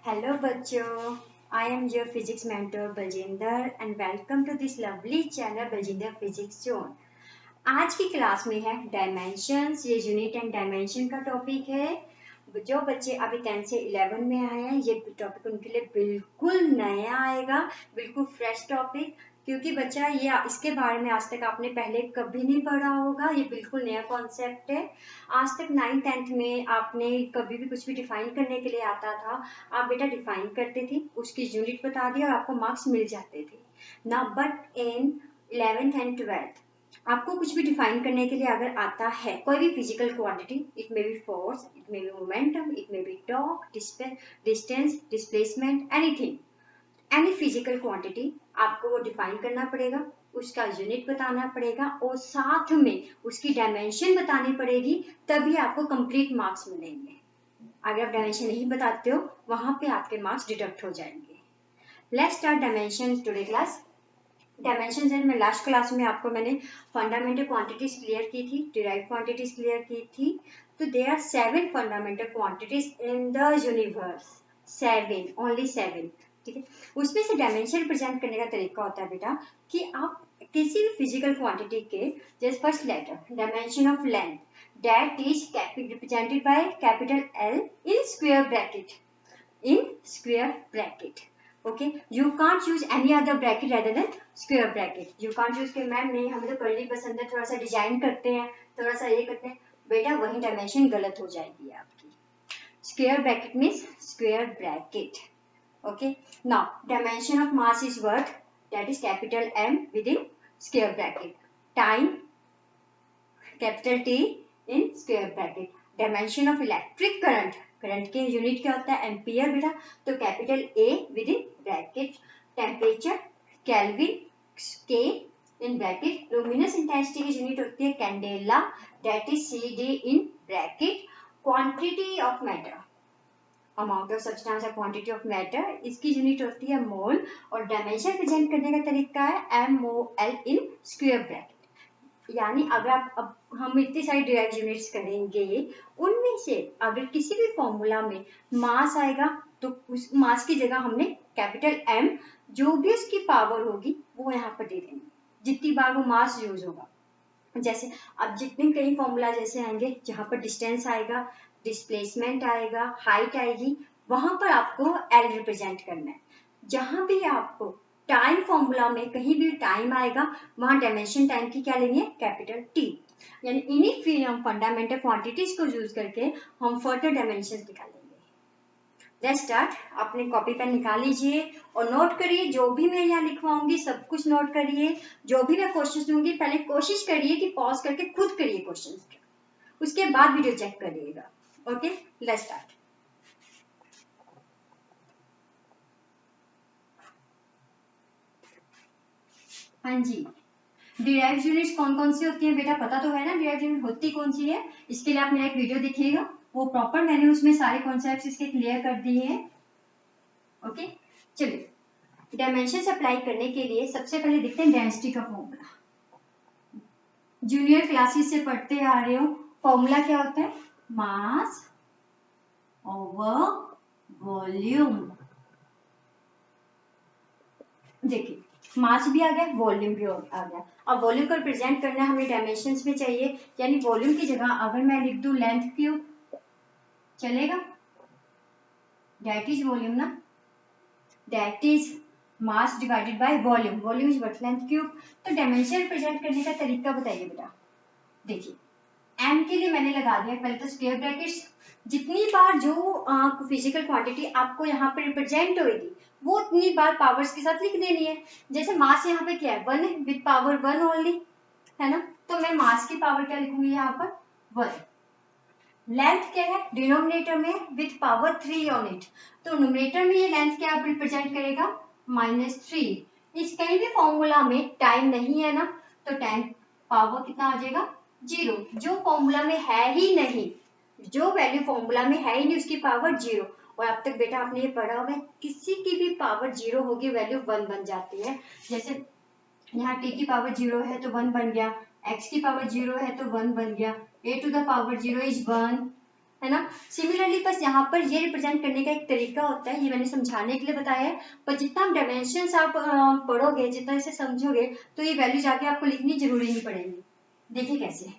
Hello बच्चों, I am your physics mentor Baljinder and welcome to this lovely channel Baljinder Physics Zone. आज की class में है dimensions, ये यूनिट एंड डायमेंशन का टॉपिक है। जो बच्चे अभी 10 से 11 में आए हैं ये टॉपिक उनके लिए बिल्कुल नया आएगा, बिल्कुल फ्रेश टॉपिक, क्योंकि बच्चा ये इसके बारे में आज तक आपने पहले कभी नहीं पढ़ा होगा। ये बिल्कुल नया कॉन्सेप्ट है। आज तक 9th 10th में आपने कभी भी कुछ भी डिफाइन करने के लिए आता था, आप बेटा डिफाइन करते थे, उसकी यूनिट बता दी और आपको मार्क्स मिल जाते थे ना। But in 11th and 12th आपको कुछ भी डिफाइन करने के लिए अगर आता है कोई भी physical quantity, it may be force, it may be momentum, it may be torque, distance, displacement, anything, any physical quantity आपको वो डिफाइन करना पड़ेगा, उसका यूनिट बताना पड़ेगा और साथ में उसकी डायमेंशन बतानी पड़ेगी, तभी आपको कंप्लीट मार्क्स मिलेंगे। अगर आप डायमेंशन नहीं बताते हो वहां पे आपके मार्क्स डिडक्ट हो जाएंगे। Let's start dimension today class. Dimension है, मैं लास्ट क्लास में आपको मैंने फंडामेंटल क्वांटिटीज क्लियर की थी, डिराइव क्वांटिटीज क्लियर की थी। तो there are 7 fundamental quantities in the universe, 7, only 7, ठीक है। उसमें से डायमेंशन रिप्रेजेंट करने का तरीका होता है बेटा कि आप किसी भी फिजिकल क्वांटिटी के जैसे first letter dimension of length that is represented by capital L in square bracket, okay, you can't use any other bracket rather than square bracket. you can't use कि मैम नहीं हमें तो curly पसंद है, थोड़ा सा डिजाइन करते हैं, थोड़ा सा ये करते हैं, बेटा वही डायमेंशन गलत हो जाएगी आपकी। Square bracket means square bracket, okay. now dimension of mass is what, that is capital M within square bracket, time capital T in square bracket, dimension of electric current, current के unit क्या होता है, ampere बेटा, तो capital A with in bracket, temperature kelvin, के in bracket, luminous intensity की unit होती है candela, that is CD in bracket, quantity of matter, amount of substance या क्वांटिटी ऑफ मैटर, इसकी यूनिट होती है मोल, और डायमेंशन प्रेजेंट करने का तरीका है MOL इन स्क्वायर ब्रैकेट। यानी अगर अब हम इतनी सारी डिराइव यूनिट्स करेंगे, उनमें से अगर किसी भी फॉर्मूला में मास आएगा तो उस मास की जगह हमने कैपिटल M जो भी उसकी पावर होगी वो यहाँ पर दे देंगे, जितनी बार वो मास यूज होगा। जैसे अब जितने कई फॉर्मूला जैसे आएंगे जहाँ पर डिस्टेंस आएगा, डिस्प्लेसमेंट आएगा, हाइट आएगी, वहां पर आपको L रिप्रेजेंट करना है। जहां भी आपको टाइम फॉर्मूला में कहीं भी टाइम आएगा वहां डायमेंशन टाइम की क्या लेंगे, कैपिटल T। यानी इन्हीं फिर हम फंडामेंटल क्वांटिटीज को यूज करके हम फर्दर डायमेंशंस निकालेंगे। Let's start. अपने कॉपी पेन निकाल लीजिए और नोट करिए, जो भी मैं यहाँ लिखवाऊंगी सब कुछ नोट करिए, जो भी मैं क्वेश्चन दूंगी पहले कोशिश करिए कि पॉज करके खुद करिए क्वेश्चन, उसके बाद वीडियो चेक करिएगा। Okay, let's start. हाँ जी, डिराइव यूनिट्स कौन कौन सी होती है बेटा, पता तो है ना डिराइव यूनिट होती कौन सी है। इसके लिए आप मेरा एक वीडियो देखिएगा, वो प्रॉपर मैंने उसमें सारे कॉन्सेप्ट्स इसके क्लियर कर दिए हैं। ओके, चलिए डायमेंशन अप्लाई करने के लिए सबसे पहले देखते हैं डेंसिटी का फॉर्मूला। जूनियर क्लासेस से पढ़ते आ रहे हो, फॉर्मूला क्या होता है, मास ओवर वॉल्यूम। देखिए मास भी आ गया, वॉल्यूम भी आ गया। अब वॉल्यूम को रिप्रेजेंट करना हमें डायमेंशंस में चाहिए, यानी वॉल्यूम की जगह अगर मैं लिख दूं लेंथ क्यूब चलेगा, दैट इज वॉल्यूम ना, that is mass divided by volume, volume is what, length cube. तो डायमेंशन रिप्रेजेंट करने का तरीका बताइए बेटा। देखिए m के लिए मैंने लगा दिया पहले तो स्क्वायर ब्रैकेट्स, जितनी बार जो फिजिकल क्वांटिटी आपको यहाँ पे रिप्रेजेंट होगी वो उतनी बार पावर्स के साथ लिख देनी है। जैसे मास यहाँ पे क्या है, 1 है, विद पावर 1 ओनली, है ना, तो मैं मास की पावर क्या लिखूंगी यहाँ पर, 1। लेंथ क्या है, डिनोमिनेटर में विद पावर 3 ऑन इट, तो न्यूमरेटर में ये लेंथ क्या रिप्रेजेंट करेगा, -3। इस कहीं भी फॉर्मूला में टाइम नहीं है ना, तो टाइम पावर कितना आ जाएगा, 0। जो फॉर्मूला में है ही नहीं, जो वैल्यू फॉर्मूला में है ही नहीं उसकी पावर 0। और अब तक बेटा आपने ये पढ़ा होगा किसी की भी पावर 0 होगी वैल्यू 1 बन जाती है। जैसे यहाँ t की पावर 0 है तो 1 बन गया, x की पावर 0 है तो 1 बन गया, a to the power 0 is 1, है ना। सिमिलरली बस यहाँ पर ये रिप्रेजेंट करने का एक तरीका होता है, ये मैंने समझाने के लिए बताया है, पर जितना आप डायमेंशंस आप पढ़ोगे, जितना इसे समझोगे, तो ये वैल्यू जाके आपको लिखनी जरूरी नहीं पड़ेगी। देखिए कैसे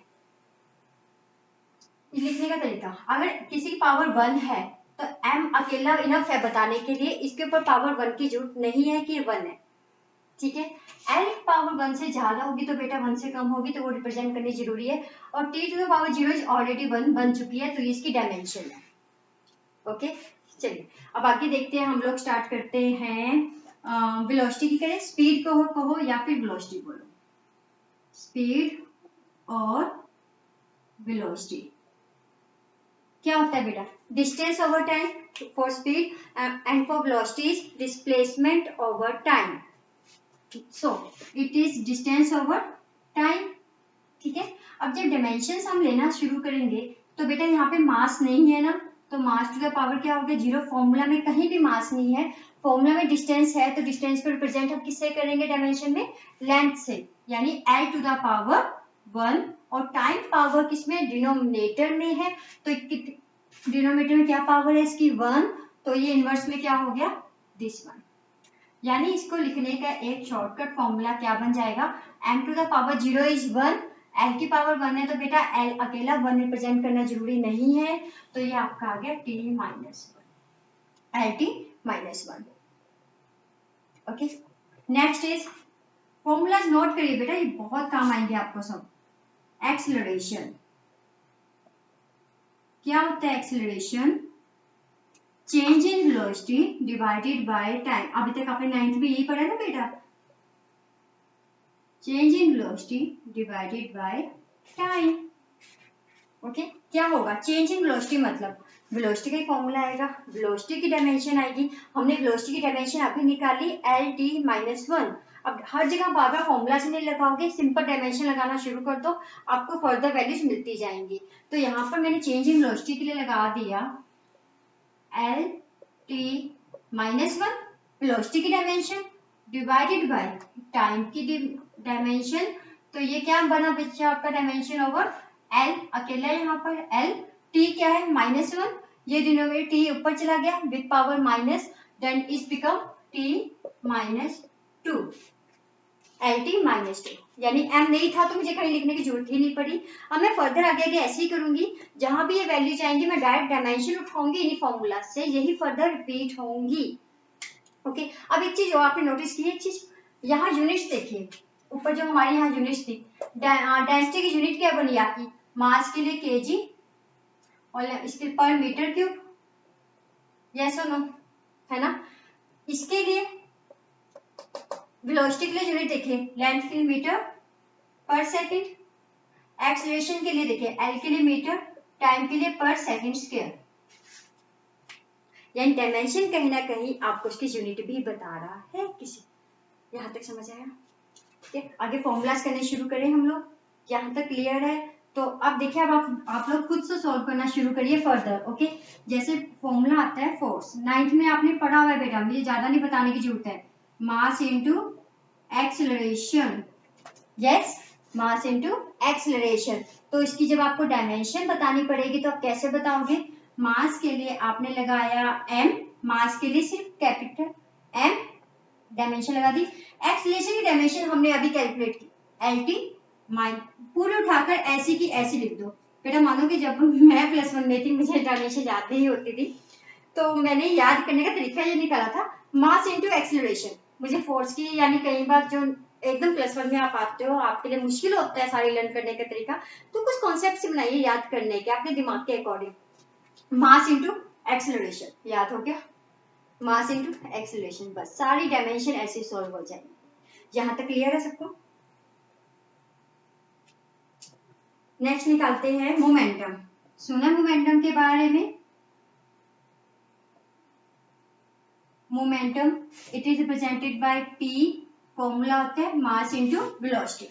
लिखने का तरीका, अगर किसी की पावर 1 है तो m अकेला इनफ है बताने के लिए, इसके ऊपर पावर 1 की जरूरत नहीं है कि 1 है, ठीक है। l पावर 1 से ज्यादा होगी तो बेटा 1 से कम होगी तो वो रिप्रेजेंट करनी जरूरी है, और t to the power 0 is already 1 बन चुकी है, तो ये इसकी डायमेंशन है। ओके, चलिए अब आगे देखते हैं, हम लोग स्टार्ट करते हैं वेलोसिटी की। करें स्पीड कहो या फिर वेलोसिटी बोलो, स्पीड और वेलोसिटी क्या होता है बेटा, distance over time for speed and for velocity is displacement over time, so it is distance over time, ठीक है। अब जब डायमेंशंस हम लेना शुरू करेंगे तो बेटा यहाँ पे मास नहीं है ना, तो मास टू द पावर क्या हो गया 0, फॉर्मूला में कहीं भी मास नहीं है, फॉर्मूला में डिस्टेंस है, तो डिस्टेंस को रिप्रेजेंट हम किससे करेंगे डायमेंशन में, लेंथ से, यानी l टू द पावर 1, और टाइम पावर किसमें डिनोमिनेटर में है, तो डिनोमिनेटर में क्या पावर है इसकी 1, तो ये इनवर्स में क्या हो गया दिस 1, यानी इसको लिखने का एक शॉर्टकट फॉर्मूला क्या बन जाएगा, m to the power 0 is 1, l की पावर 1 है तो बेटा l अकेला 1 रिप्रेजेंट करना जरूरी नहीं है, तो ये आपका आ गया t minus 1, lt minus 1। Okay, next is formulas note करिए बेटा, ये बहुत काम आएंगे आपको सब। एक्सेलरेशन क्या होता है, acceleration change in velocity divided by time, अभी तक आपने 9th में यही पढ़ा ना बेटा, change in velocity divided by time. Okay, क्या होगा चेंज इन वेलोसिटी, मतलब वेलोसिटी का ही फॉर्मूला आएगा, वेलोसिटी की डायमेंशन आएगी, हमने वेलोसिटी की डायमेंशन अभी निकाली एल टी माइनस 1, अब हर जगह बार बार फॉर्मूला से नहीं लगाओगे, सिंपल डायमेंशन लगाना शुरू कर दो, आपको फर्दर वैल्यूज मिलती जाएंगी। तो यहाँ पर मैंने चेंज इन वेलोसिटी के लिए लगा दिया एल टी माइनस 1 वेलोसिटी की डायमेंशन डिवाइडेड बाय टाइम की डायमेंशन, तो ये क्या बना बच्चा आपका डायमेंशन ओवर एल, अकेला यहाँ पर एल, टी क्या है माइनस 1, ये डिनोमिनेटर टी ऊपर चला गया with power minus, then is become T minus 2, L T minus 2, यानी m नहीं था तो मुझे कहीं लिखने की जरूरत ही नहीं पड़ी। अब मैं फर्दर आगे ऐसे ही करूंगी, जहां भी ये वैल्यू जाएंगी मैं डायरेक्ट डायमेंशन उठाऊंगी इन्हीं फॉर्मूला से, यही फर्दर रिपीट होंगी। ओके, अब एक चीज जो आपने नोटिस की, एक चीज यहाँ यूनिट्स देखिए, ऊपर जो हमारे यहाँ यूनिट्स थी, डेंसिटी की यूनिट क्या बनी आपकी, मास के लिए केजी और इसके पर मीटर क्यूब, यस और नो, है ना। इसके लिए वेलोसिटी के लिए यूनिट देखिए लेंथ के लिए मीटर पर सेकंड, एक्सेलरेशन के लिए देखिए एल के लिए मीटर, टाइम के लिए पर सेकंड स्क्वायर, यानी डायमेंशन कहीं ना कहीं आपको उसकी यूनिट भी बता रहा है किसी, यहाँ तक समझ आया, ठीक है। आगे फॉर्मूलाज करने शुरू करें हम लोग, यहाँ तक क्लियर है, तो अब देखिए अब आप लोग खुद से सॉल्व करना शुरू करिए फर्दर। ओके, जैसे फॉर्मूला आता है फोर्स, 9th में आपने पढ़ा हुआ है बेटा, मुझे ज्यादा नहीं बताने की जरूरत है, मास इनटू एक्सेलरेशन, यस मास इनटू एक्सेलरेशन, तो इसकी जब आपको डायमेंशन बतानी पड़ेगी तो आप कैसे बताओगे, मास के लिए आपने लगाया m, मास के लिए सिर्फ कैपिटल m, डायमेंशन लगा दी, एक्सेलरेशन की डायमेंशन हमने अभी कैलकुलेट की एल टी माइन, पूरे उठाकर ऐसी की ऐसी लिख दो बेटा, मानो कि जब मैं +1 में थी मुझे डायमेंशन याद नहीं होती थी, तो मैंने याद करने का तरीका ये निकाला था मास इनटू एक्सेलरेशन, मुझे फोर्स की यानी कई बार जो एकदम +1 में आप आते हो आपके लिए मुश्किल होता है सारी लर्न करने का तरीका, तो कुछ कॉन्सेप्ट बनाइए याद करने के अपने दिमाग के अकॉर्डिंग, मास इनटू एक्सेलरेशन याद हो गया, मास इनटू एक्सेलरेशन, बस सारी डायमेंशन ऐसे सॉल्व हो जाएगी। यहां तक क्लियर है सबको। नेक्स्ट निकालते हैं मोमेंटम, सुना मोमेंटम के बारे में, momentum it is represented bye p, formula होता है mass into velocity,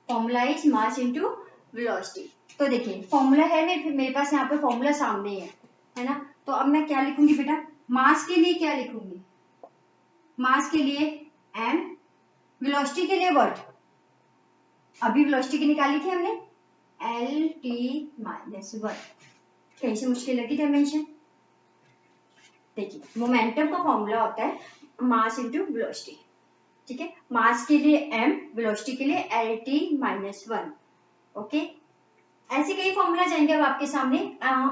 formula is mass into velocity. तो देखिए फॉर्मूला है मेरे पास यहाँ पे फॉर्मूला सामने है ना, तो अब मैं क्या लिखूंगी बेटा, मास के लिए क्या लिखूंगी, मास के लिए m, वेलोसिटी के लिए व्हाट, अभी वेलोसिटी की निकाली थी हमने एल टी माइनस 1, कहीं से मुश्किल लगी डायमेंशन? देखिए मोमेंटम का फॉर्मूला होता है मास इंटू वेलोसिटी, ठीक है। मास के लिए m, वेलोसिटी के लिए LT-1। ओके, ऐसे कई फॉर्मूला जाएंगे अब आपके सामने।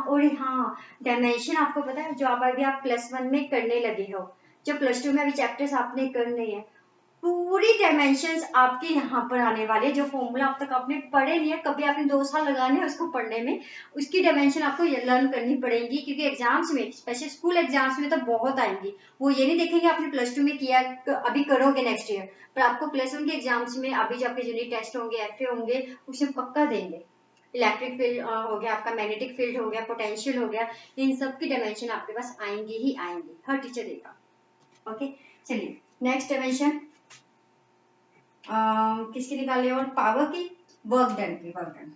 और हाँ, डायमेंशन आपको पता है जो आप अभी आप +1 में करने लगे हो, जो +2 में अभी चैप्टर्स आपने करने हैं, पूरी डायमेंशंस आपके यहाँ पर आने वाले, जो फॉर्मूला अब तक आपने पढ़े नहीं है, कभी आपने 2 साल लगाने हैं उसको पढ़ने में, उसकी डायमेंशन आपको लर्न करनी पड़ेगी, क्योंकि एग्जाम्स में, स्पेशल स्कूल एग्जाम्स में तो बहुत आएंगी। वो ये नहीं देखेंगे आपने +2 में किया, अभी करोगे नेक्स्ट ईयर, पर आपको +1 के एग्जाम्स में अभी जो आपके यूनिट टेस्ट होंगे, FA होंगे, उसमें पक्का देंगे। इलेक्ट्रिक फील्ड हो गया, आपका मैग्नेटिक फील्ड हो गया, पोटेंशियल हो गया, इन सब की डायमेंशन आपके पास आएंगी ही आएंगी, हर टीचर देगा। ओके, चलिए नेक्स्ट डायमेंशन किसकी निकाले, और पावर की, वर्क डन की। Work done,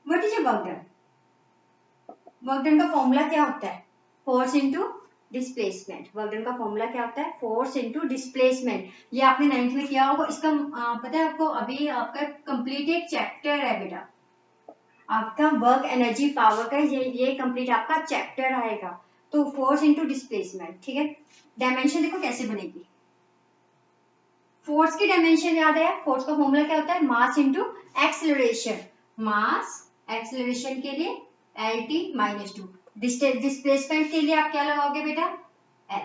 what is a work done? Work done का फॉर्मूला क्या होता है? Force into displacement. Work done का फॉर्मूला क्या होता है? Force into displacement. ये आपने 9th में किया होगा। इसका पता है आपको, अभी आपका कंप्लीट एक चैप्टर है बेटा, आपका वर्क एनर्जी पावर का ये कंप्लीट आपका चैप्टर आएगा। तो फोर्स इनटू डिस्प्लेसमेंट, ठीक है। डायमेंशन देखो कैसे बनेगी। फोर्स की डायमेंशन याद है, फोर्स का फॉर्मूला क्या होता है? Mass into acceleration. Mass acceleration के लिए LT-2। डिस्प्लेसमेंट के लिए आप क्या लगाओगे बेटा? L।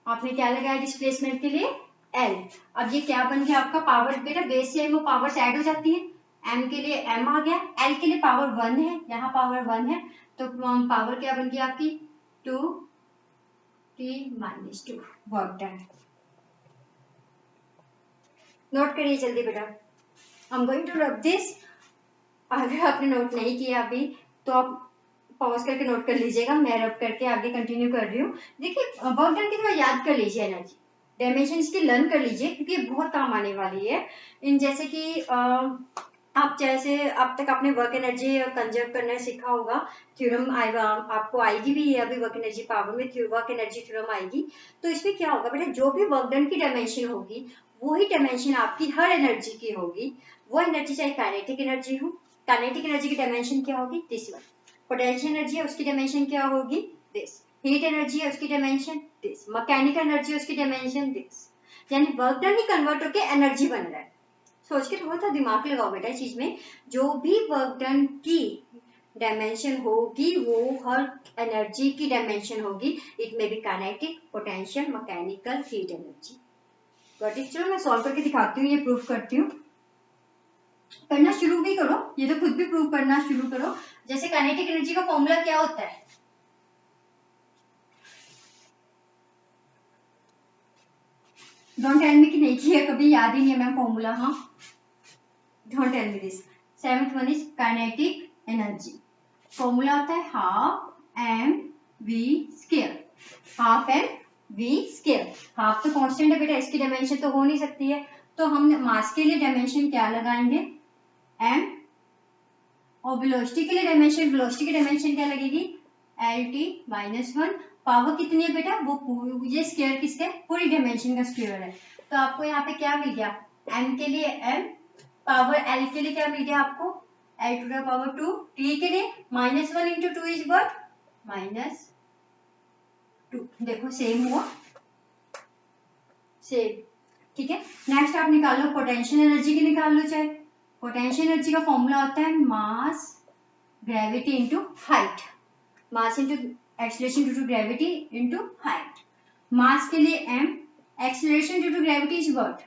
आपने क्या लगाया डिस्प्लेसमेंट के लिए? L। अब ये क्या बन गया आपका? पावर बेटा, बेस से वो पावर ऐड हो जाती है। M के लिए M आ गया, L के लिए पावर 1 है, यहाँ पावर 1 है, तो पावर क्या बन गई आपकी? 2T-2। Work done. नोट करिए जल्दी बेटा। I am going to rub this. अगर आपने नोट नहीं किया अभी तो आप पॉज करके नोट कर लीजिएगा, मैं रब करके आगे कंटिन्यू कर रही हूँ। देखिए वर्क डन की थोड़ा याद कर लीजिए, एनर्जी डायमेंशन इसकी लर्न कर लीजिए, क्योंकि बहुत काम आने वाली है। इन जैसे कि आप जैसे अब तक आपने वर्क एनर्जी कंजर्व करना सीखा होगा, थ्योरम आएगा आपको, आएगी भी है अभी वर्क एनर्जी पावर में, वर्क एनर्जी थ्योरम आएगी। तो इसमें क्या होगा बेटा, जो भी वर्क डन की डायमेंशन होगी वही डायमेंशन आपकी हर एनर्जी की होगी। वो एनर्जी चाहे काइनेटिक एनर्जी हो, काइनेटिक एनर्जी की डायमेंशन क्या होगी? This one. पोटेंशियल एनर्जी है उसकी डायमेंशन क्या होगी? दिस। हीट एनर्जी है उसकी डायमेंशन दिस। मैकेनिकल एनर्जी है उसकी डायमेंशन दिस। यानी वर्क डन ही कन्वर्ट होकर एनर्जी बन रहा है। सोच के थोड़ा सा दिमाग लगाओ बेटा इस चीज में। जो भी वर्क डन की डायमेंशन होगी वो हर एनर्जी की डायमेंशन होगी। It may be kinetic, potential, mechanical, heat energy. चलो मैं सॉल्व करके दिखाती हूँ, ये प्रूफ करती हूँ। करना शुरू भी करो, ये तो खुद भी प्रूव करना शुरू करो। जैसे काइनेटिक एनर्जी का फॉर्मूला क्या होता है? डोंट टेल मी कि नहीं किया कभी, याद ही नहीं है मैम फॉर्मूला। हाँ, don't tell me this. 7th one is kinetic energy. Formula होता है half mv²। Half mv²। Half तो कांस्टेंट है बेटा, इसकी डायमेंशन तो हो नहीं सकती है, तो हम मास के लिए डायमेंशन क्या लगाएंगे? m। और वेलोसिटी के लिए डायमेंशन, वेलोसिटी की डायमेंशन क्या लगेगी? LT-1। पावर कितनी है बेटा? वो ये स्क्वायर किसका है? पूरी डायमेंशन का स्क्वायर है। तो आपको यहाँ पे क्या मिल गया? m के लिए m, पावर L के लिए क्या मिल गया आपको? L⁻²। T के लिए -1 इंटू 2 इज व्हाट? -2। देखो सेम हुआ, सेम, ठीक है। नेक्स्ट आप निकाल लो पोटेंशियल एनर्जी की, निकाल लो चाहे। पोटेंशियल एनर्जी का फॉर्मूला होता है mass gravity into height. Mass into acceleration due to gravity into height. Mass के लिए m, acceleration due to gravity is what?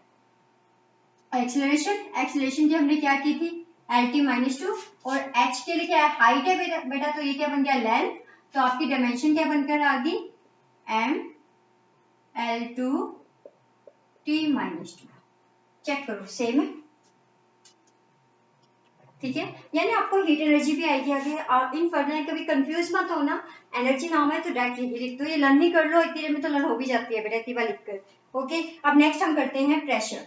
Acceleration की हमने क्या की थी? LT-2। और h के लिए क्या है? हाइट है बेटा, तो ये क्या बन गया? लेंथ। तो आपकी डायमेंशन क्या बनकर आ गई? m L2 T-2। चेक करो सेम है, ठीक है। यानी आपको हीट एनर्जी भी आएगी आगे। आप इन पढ़ना है, कभी कंफ्यूज मत हो ना। एनर्जी नाम है तो डायरेक्ट लिख दो, ये लर्न नहीं कर लो इतनी देर में तो लर्न हो भी जाती है बेटा, इतनी बार लिखकर। ओके, अब नेक्स्ट हम करते हैं प्रेशर।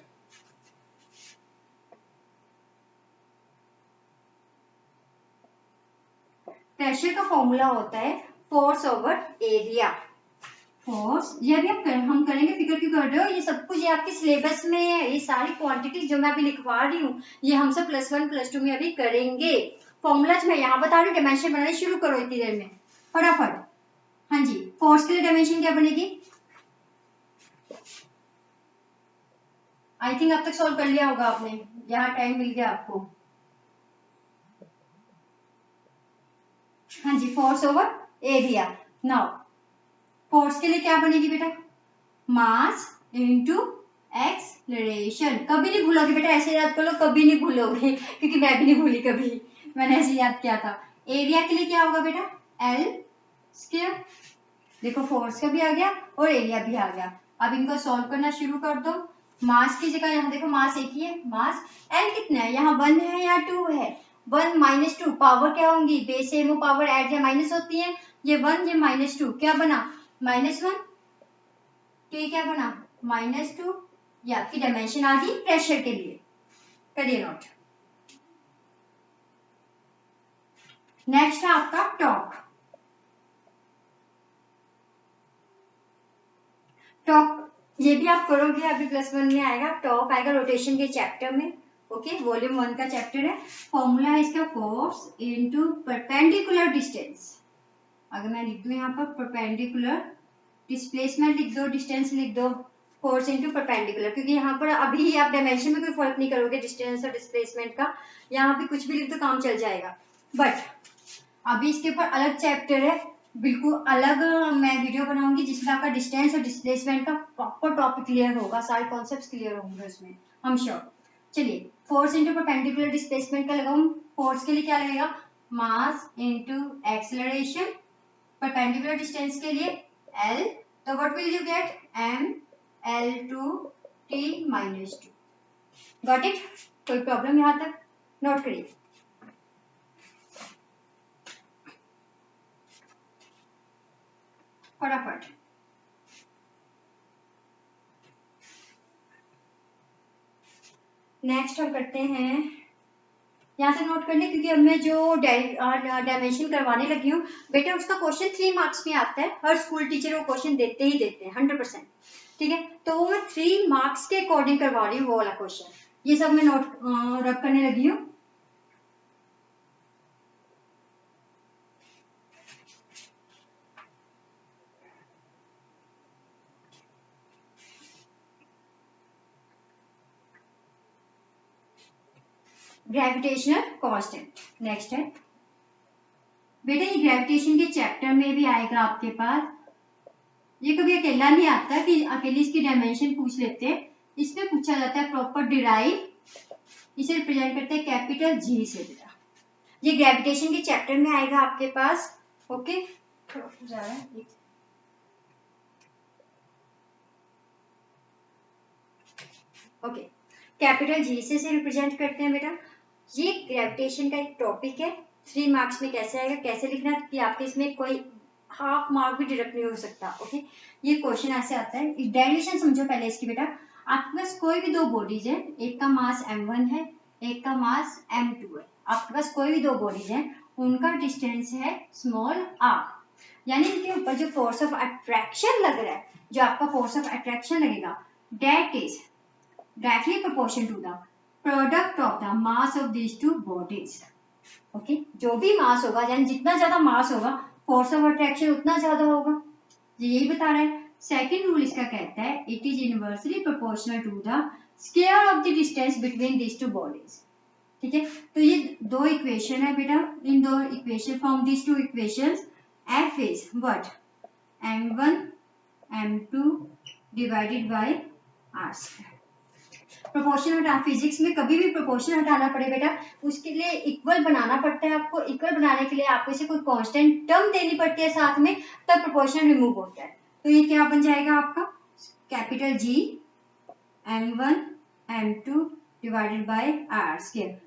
प्रेशर का फॉर्मूला होता है फोर्स ओवर एरिया। फोर्स, ये अभी हम करेंगे, फिक्र क्यों कर रहे हो? ये सब कुछ ये आपके सिलेबस में है, ये सारी क्वांटिटी जो मैं अभी लिखवा रही हूँ ये हम सब +1 +2 में अभी करेंगे। फॉर्मूलाज मैं यहाँ बता रही हूँ, डायमेंशन बनाने शुरू करो इतनी देर में फटाफट। हाँ जी, फोर्स के लिए डायमेंशन क्या बनेगी? आई थिंक अब तक सॉल्व कर लिया होगा आपने, यहाँ टाइम मिल गया आपको। हाँ जी, force over area. Now force के लिए क्या बनेगी बेटा? Mass into acceleration. कभी नहीं भूलोगे बेटा, ऐसे याद कर लो, कभी नहीं भूलोगे क्योंकि मैं भी नहीं भूली कभी, मैंने ऐसे याद किया था। एरिया के लिए क्या होगा बेटा? L square. देखो फोर्स का भी आ गया और एरिया भी आ गया। अब इनको सॉल्व करना शुरू कर दो। मास की जगह यहाँ देखो मास एक ही है, मास एल कितना है यहाँ? 1 है या 2 है? 1 माइनस 2, पावर क्या होंगी? बेस सेम पावर ऐड या माइनस होती है। ये 1 ये माइनस 2 क्या बना? -1। तो ये क्या बना? -2। ये आपकी डायमेंशन आ गई प्रेशर के लिए। करिए नोट। नेक्स्ट है आपका टॉर्क। टॉर्क ये भी आप करोगे, अभी +1 में आएगा। टॉर्क आएगा रोटेशन के चैप्टर में। ओके, वॉल्यूम 1 का चैप्टर है। फॉर्मूला है इसका फोर्स इनटू परपेंडिकुलर डिस्टेंस। अगर मैं लिख दूं यहाँ पर परपेंडिकुलर, डिस्प्लेसमेंट लिख दो, डिस्टेंस लिख दो, फोर्स इनटू परपेंडिकुलर, क्योंकि यहाँ पर अभी आप डायमेंशन में कोई फर्क नहीं करोगे डिस्टेंस और डिस्प्लेसमेंट का, यहाँ पे कुछ भी लिख दो काम चल जाएगा। बट अभी इसके ऊपर अलग चैप्टर है, बिल्कुल अलग मैं वीडियो बनाऊंगी जिसमें आपका डिस्टेंस और डिस्प्लेसमेंट का प्रॉपर टॉपिक क्लियर होगा, सारे कॉन्सेप्ट्स क्लियर होंगे उसमें, हम श्योर। चलिए, फोर्स इनटू परपेंडिकुलर डिस्प्लेसमेंट का लगाऊं। फोर्स के लिए क्या लगेगा? मास इनटू एक्सेलरेशन। परपेंडिकुलर डिस्टेंस के लिए L, तो what will you get? M L2T -2। Got it? कोई प्रॉब्लम यहाँ तक? नोट करिए। फटाफट। नेक्स्ट हम करते हैं, यहाँ से नोट कर ले, क्योंकि अब मैं जो डायमेंशन करवाने लगी हूँ बेटा, उसका क्वेश्चन 3 मार्क्स में आता है। हर स्कूल टीचर वो क्वेश्चन देते ही देते हैं 100%। ठीक है, तो वो मैं 3 मार्क्स के अकॉर्डिंग करवा रही हूँ वो वाला क्वेश्चन। ये सब मैं नोट रख करने लगी हूँ। ग्रेविटेशनल कांस्टेंट नेक्स्ट है बेटा। ये ग्रेविटेशन के चैप्टर में भी आएगा आपके पास। ये कभी अकेला नहीं आता कि अकेली इसकी डायमेंशन पूछ लेते हैं, इसमें पूछा जाता है प्रॉपर डिराइव, इसे रिप्रेजेंट करते हैं कैपिटल जी से बेटा। ये ग्रेविटेशन के चैप्टर में आएगा आपके पास। ओके, ओके, कैपिटल जी से रिप्रेजेंट करते हैं बेटा। ये ग्रेविटेशन का एक टॉपिक है। 3 मार्क्स में कैसे आएगा, कैसे लिखना कि आपके इसमें कोई हाफ मार्क भी डिडक्ट नहीं हो सकता। ओके, ये क्वेश्चन ऐसे आता है। डेरिवेशन समझो पहले इसकी बेटा। आपके पास कोई भी 2 बॉडीज है, एक का मास m1 है, एक का मास m2 है। आपके पास कोई भी 2 बॉडीज है, उनका डिस्टेंस है स्मॉल r, यानी इनके ऊपर जो फोर्स ऑफ अट्रैक्शन लग रहा है, जो आपका फोर्स ऑफ अट्रैक्शन लगेगा, that is directly proportional to the product of the mass of these 2 bodies. Okay, जो भी मास होगा, यानी जितना ज्यादा मास होगा फोर्स ऑफ अट्रैक्शन उतना ज्यादा होगा। यही बता रहा है। सेकंड रूल इसका कहता है it is inversely proportional to the square of the distance between these 2 bodies. ठीक है, तो ये 2 इक्वेशन है बेटा। इन 2 equation from these 2 equations F is what? m1 m2 divided by r square. Proportion हटा, फिजिक्स में कभी भी प्रोपोर्शन हटाना पड़े बेटा, उसके लिए इक्वल बनाना पड़ता है आपको। इक्वल बनाने के लिए आपको इसे कोई कांस्टेंट टर्म देनी पड़ती है साथ में, तब प्रोपोर्शन रिमूव होता है। तो ये क्या बन जाएगा आपका? Capital G m1 m2 divided by r square.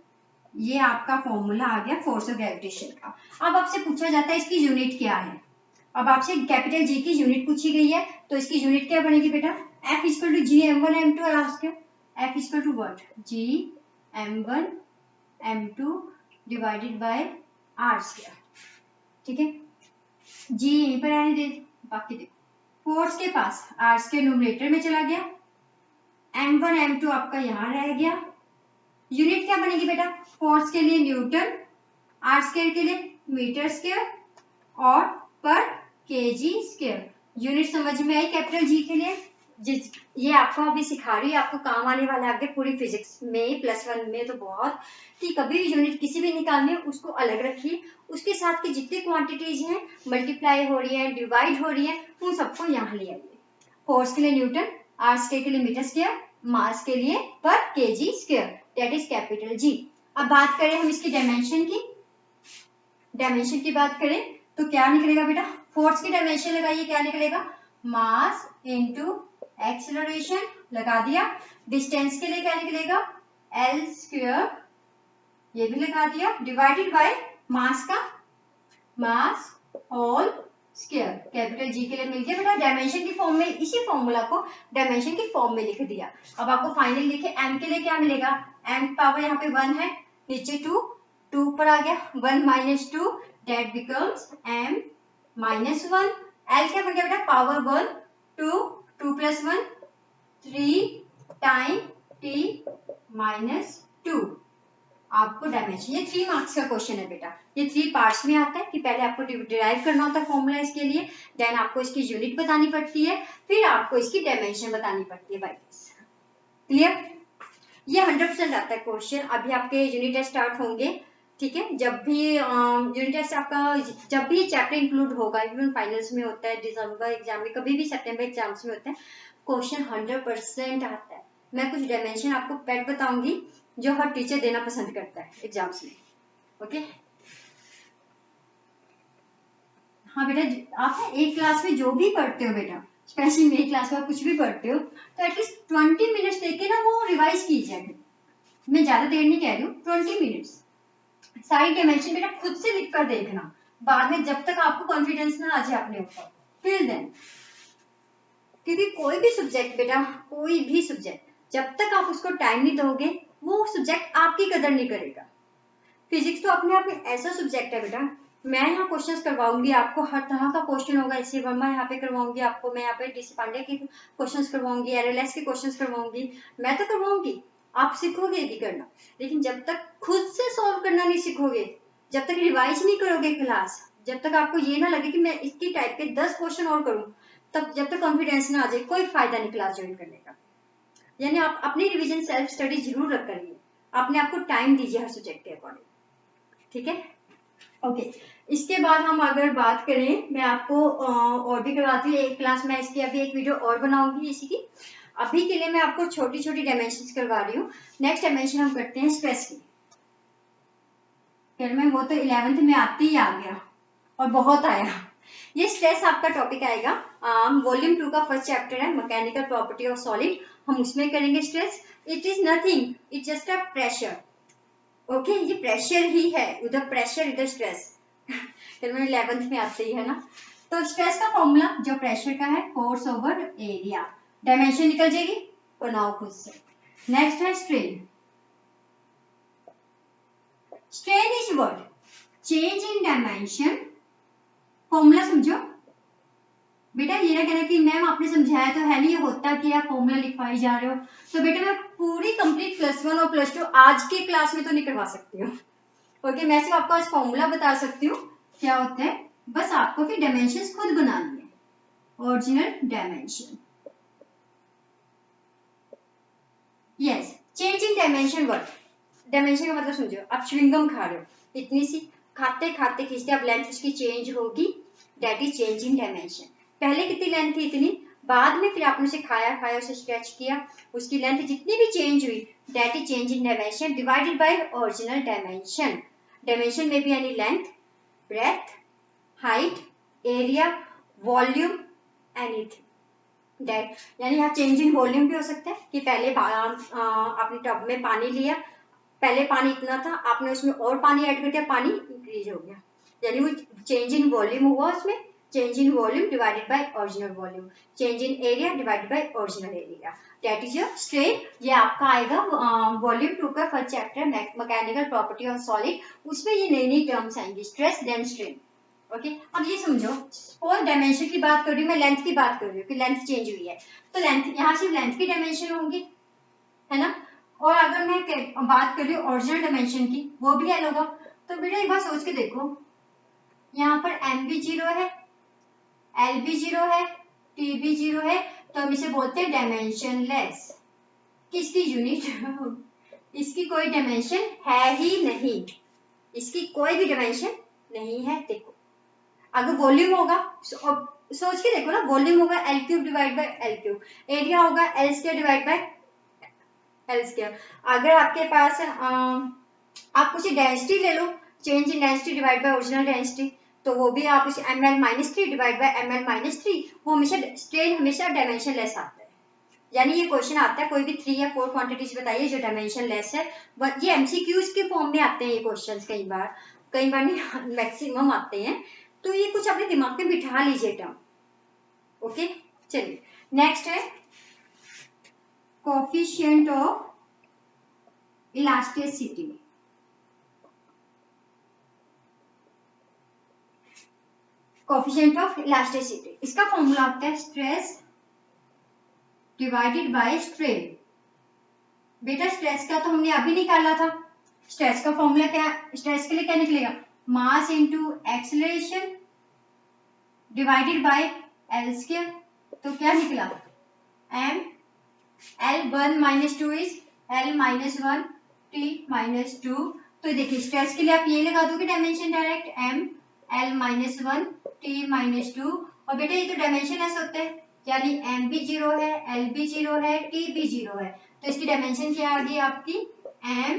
ये आपका फॉर्मूला आ गया फोर्स ऑफ ग्रेविटेशन का। अब आपसे पूछा जाता है इसकी यूनिट क्या है। अब आपसे कैपिटल जी की यूनिट पूछी गई है, तो इसकी यूनिट क्या बनेगी बेटा? F equal to G m1 m2 r square. F equal to what? G m1 m2 divided by r square. ठीक है, जी यहीं पर आने दे, बाकी देखो फोर्स के पास r स्क्वायर न्यूमरेटर में चला गया, m1 m2 आपका यहाँ रह गया। यूनिट क्या बनेगी बेटा? फोर्स के लिए न्यूटन आर स्क्वायर के लिए मीटर स्क्वायर और पर केजी स्क्वायर। यूनिट समझ में आई कैपिटल जी के लिए? ये आपको अभी सिखा रही है, आपको काम आने वाला है आगे पूरी फिजिक्स में, +1 में तो बहुत, कि कभी भी यूनिट किसी भी निकालनी है उसको अलग रखिए, उसके साथ की जितनी क्वांटिटीज हैं मल्टीप्लाई हो रही है, डिवाइड हो रही है, उन सबको यहाँ ले आइए। फोर्स के लिए न्यूटन, आर स्क्वायर के लिए मीटर स्क्वायर, मास के लिए पर KG square, that is capital G. अब बात करें हम इसकी डायमेंशन की, डायमेंशन की बात करें तो क्या निकलेगा बेटा? फोर्स की डायमेंशन लगाइए, क्या निकलेगा? मास इनटू एक्सेलरेशन, लगा दिया। डिस्टेंस के लिए क्या निकलेगा? एल स्क्वायर, ये भी लगा दिया, डिवाइडेड बाय मास का मास होल स्क्वायर, कैपिटल जी के लिए मिल गया बेटा। डायमेंशन की फॉर्म में इसी फॉर्मूला को डायमेंशन की फॉर्म में लिख दिया। अब आपको फाइनल लिखे एम के लिए क्या मिलेगा? एम पावर यहाँ पे 1 है, नीचे 2, 2 ऊपर आ गया, 1 minus 2 that becomes m minus 1। L क्या बन गया बेटा? Power 1, 2, 2 plus 1 3 time t minus 2। आपको डायमेंशन, ये 3 मार्क्स का क्वेश्चन है बेटा, ये 3 पार्ट्स में आता है कि पहले आपको डिराइव करना होता है फॉर्मूला इसके लिए, देन आपको इसकी यूनिट बतानी पड़ती है, फिर आपको इसकी डायमेंशन बतानी पड़ती है। बाय क्लियर? ये 100% आता है क्वेश्चन। अभी आपके यूनिट टेस्ट स्टार्ट होंगे, ठीक है? जब भी यूनिट टेस्ट आपका, जब भी चैप्टर इंक्लूड होगा, इवन फाइनल्स में होता है, दिसंबर एग्जाम में, कभी भी सितंबर एग्जाम्स में होता है, क्वेश्चन 100% आता है। मैं कुछ डायमेंशन आपको पेट बताऊंगी जो हर टीचर देना पसंद करता है एग्जाम्स में। ओके? हाँ बेटा, आप एक क्लास में जो भी पढ़ते हो बेटा, स्पेशली मेरी क्लास में आप कुछ भी पढ़ते हो, तो एटलीस्ट 20 मिनट्स देके ना वो रिवाइज कीजिए। मैं ज्यादा देर नहीं कह रही हूँ, 20 मिनट्स। सारी डायमेंशन बेटा खुद से लिख कर देखना, बाद में जब तक आपको कॉन्फिडेंस ना आ जाए अपने ऊपर, फिर देन। क्योंकि कोई भी सब्जेक्ट बेटा, कोई भी सब्जेक्ट, जब तक आप उसको टाइम नहीं दोगे, वो सब्जेक्ट आपकी कदर नहीं करेगा। फिजिक्स तो अपने आप में ऐसा सब्जेक्ट है बेटा, मैं यहाँ क्वेश्चंस करवाऊंगी आपको, हर तरह का क्वेश्चन होगा, ऐसे वर्मा यहाँ पे करवाऊंगी आपको, मैं यहाँ पे डीसी पांडे के क्वेश्चंस करवाऊंगी, एरएलएस के क्वेश्चंस करवाऊंगी, मैं तो करवाऊंगी, आप सीखोगे भी करना। लेकिन जब तक खुद से सॉल्व करना नहीं सीखोगे, जब तक रिवाइज नहीं करोगे क्लास, जब तक आपको ये ना लगे कि मैं इसकी टाइप के 10 क्वेश्चन और करूँ, तब जब तक कॉन्फिडेंस ना आ जाए, कोई फायदा नहीं क्लास ज्वाइन करने का। यानी आप अपनी रिविजन सेल्फ स्टडी जरूर करिए, अपने आप को टाइम दीजिए हर सब्जेक्ट के अकॉर्डिंग, ठीक है? ओके, इसके बाद हम अगर बात करें, मैं आपको और भी करवाती हूँ एक क्लास में, इसकी अभी एक वीडियो और बनाऊंगी इसी की। अभी के लिए मैं आपको छोटी छोटी डायमेंशंस करवा रही हूँ। नेक्स्ट डायमेंशन हम करते हैं स्ट्रेस की। फिर में वो तो 11th में आती ही आ गया और बहुत आया। ये स्ट्रेस आपका टॉपिक आएगा, वॉल्यूम 2 का फर्स्ट चैप्टर है, मैकेनिकल प्रॉपर्टी ऑफ सॉलिड, हम उसमें करेंगे stress. It is nothing, it just a pressure. Okay, ये प्रेशर ही है, उधर प्रेशर इधर स्ट्रेस। फिर में 11th में आते ही है ना। तो स्ट्रेस का फॉर्मूला जो प्रेशर का है, फोर्स ओवर एरिया। डायमेंशन निकल जाएगी, बनाओ खुद से। नेक्स्ट है strain. Strain is what? Change in dimension. Formula समझो बेटा, ये ना कहना कि मैम आपने समझाया तो है नहीं, ये होता क्या, फॉर्मूला लिखवाई जा रहे हो। तो बेटा मैं पूरी कंप्लीट +1 और +2 आज के क्लास में तो नहीं करवा सकती हूँ। ओके, मैं सिर्फ आपको आज फॉर्मूला बता सकती हूँ क्या होता है, बस आपको फिर डायमेंशंस खुद बनानी है, original dimension. Yes, change in dimension word. Dimension का मतलब समझो, आप च्युइंगम खा रहे हो, इतनी सी खाते खाते खींचते आप लेंथ उसकी चेंज होगी, that is change in dimension. पहले कितनी लेंथ थी? इतनी, बाद में फिर आपने उसे खाया, उसे स्ट्रेच किया, उसकी लेंथ जितनी भी चेंज हुई, that is change in dimension divided by original dimension. Dimension में भी यानी length, breadth, height, area, volume, anything. That यानी यहाँ चेंज इन वॉल्यूम भी हो सकता है कि पहले आपने टब में पानी लिया, पहले पानी इतना था, आपने उसमें और पानी ऐड कर दिया, पानी इंक्रीज हो गया, यानी वो चेंज इन वॉल्यूम हुआ उसमें। Change in volume divided by original volume. Change in area divided by original area, that is your strain. ये आपका आएगा वॉल्यूम 2 का first chapter, mechanical property of solid, उसमें ये नई नई टर्म्स आएंगी, स्ट्रेस देन स्ट्रेन। ओके, अब ये समझो, और डायमेंशन की बात कर रही हूँ मैं, लेंथ की बात कर रही हूँ कि लेंथ चेंज हुई है, तो लेंथ यहाँ सिर्फ लेंथ की डायमेंशन होंगी, है ना। और अगर मैं बात कर रही हूँ ओरिजिनल डायमेंशन की, वो भी एल होगा। तो बेटा एक बार सोच के देखो, यहाँ पर m भी 0 है, l भी 0 है, t भी 0 है, तो हम इसे बोलते हैं डायमेंशनलेस। किसकी यूनिट इसकी कोई डायमेंशन है ही नहीं, इसकी कोई भी डायमेंशन नहीं है। देखो अगर वॉल्यूम होगा, सोच के देखो ना, वॉल्यूम होगा L cube divide by L cube, area होगा L square divide by L square. अगर आपके पास आप कुछ डेंसिटी ले लो, change in density divide by original density, तो वो भी आप उसे ml-3 डिवाइड बाय ml-3, वो हमेशा स्ट्रेन हमेशा डायमेंशन लेस आता है। यानी ये क्वेश्चन आता है कोई भी 3 या 4 क्वांटिटीज बताइए जो डायमेंशन लेस है। ये एमसीक्यूज के फॉर्म में आते हैं ये क्वेश्चंस, कई बार नहीं मैक्सिमम आते हैं, तो ये कुछ अपने दिमाग में बिठा लीजिए टर्म। ओके चलिए नेक्स्ट है coefficient of elasticity. Coefficient of elasticity, इसका फॉर्मूला होता है स्ट्रेस डिवाइडेड बाय स्ट्रेन। बेटा स्ट्रेस का तो हमने अभी निकाला था, स्ट्रेस का फॉर्मूला क्या, स्ट्रेस के लिए क्या निकलेगा, मास into acceleration divided by L square. तो क्या निकला, m L1 - 2 is L - 1 T - 2। तो देखिए स्ट्रेस के लिए आप ये लगा दोगे dimension direct, m L - 1 T - 2, और बेटा ये तो डायमेंशन ऐसे होते हैं, यानी m भी 0 है, L भी 0 है, T भी 0 है, तो इसकी डायमेंशन क्या आ गई आपकी, m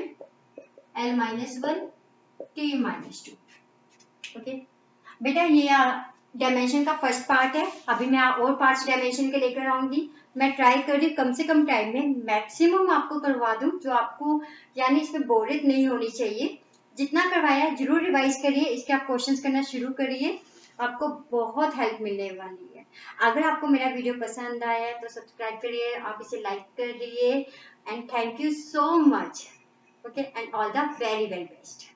L - 1 T - 2। ओके बेटा ये डायमेंशन का फर्स्ट पार्ट है, अभी मैं और पार्ट्स डायमेंशन के लेकर आऊंगी। मैं ट्राई कर रही हूँ कम से कम टाइम में मैक्सिमम आपको करवा दूं, जो आपको यानी इसमें बोरियत नहीं होनी चाहिए। जितना करवाया है जरूर रिवाइज करिए, इसके आप क्वेश्चंस करना शुरू करिए, आपको बहुत हेल्प मिलने वाली है। अगर आपको मेरा वीडियो पसंद आया है तो सब्सक्राइब करिए, आप इसे लाइक करिए, and thank you so much. Okay and all the very very best.